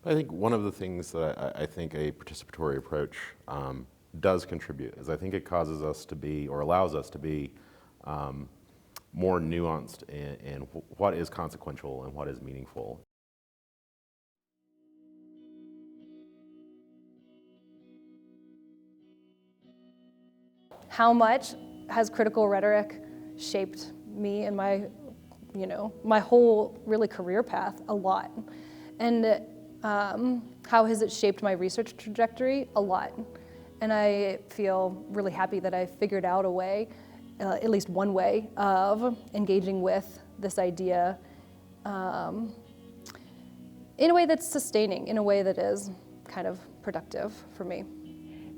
I think one of the things that I think a participatory approach does contribute is I think it causes us to be, or allows us to be, more nuanced in what is consequential and what is meaningful. How much has critical rhetoric shaped me and my whole really career path? A lot. And how has it shaped my research trajectory? A lot. And I feel really happy that I figured out a way, at least one way, of engaging with this idea in a way that's sustaining, in a way that is kind of productive for me.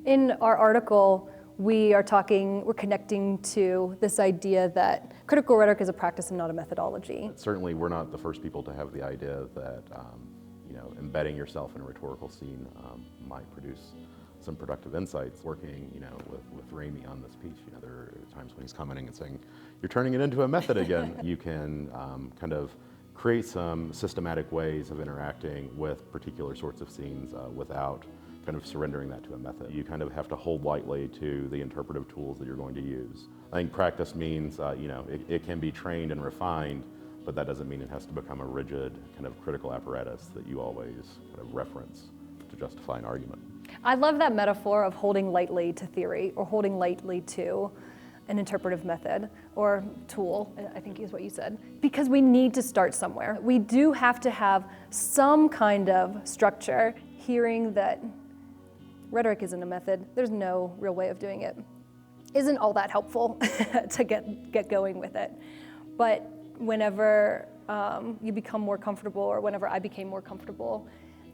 In our article, we're connecting to this idea that critical rhetoric is a practice and not a methodology. Certainly, we're not the first people to have the idea that embedding yourself in a rhetorical scene might produce some productive insights. Working, with Ramey on this piece, there are times when he's commenting and saying, "You're turning it into a method again." You can kind of create some systematic ways of interacting with particular sorts of scenes without kind of surrendering that to a method. You kind of have to hold lightly to the interpretive tools that you're going to use. I think practice means, it can be trained and refined, but that doesn't mean it has to become a rigid kind of critical apparatus that you always kind of reference to justify an argument. I love that metaphor of holding lightly to theory or holding lightly to an interpretive method or tool, I think is what you said, because we need to start somewhere. We do have to have some kind of structure. Hearing that rhetoric isn't a method, there's no real way of doing it, isn't all that helpful to get going with it. But whenever you become more comfortable, or whenever I became more comfortable,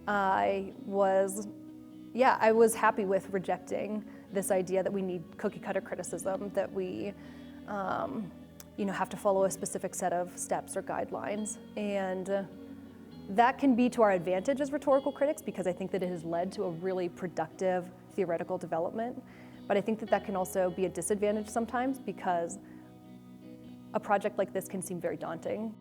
I was happy with rejecting this idea that we need cookie cutter criticism, that we have to follow a specific set of steps or guidelines. And that can be to our advantage as rhetorical critics, because I think that it has led to a really productive theoretical development. But I think that can also be a disadvantage sometimes, because a project like this can seem very daunting.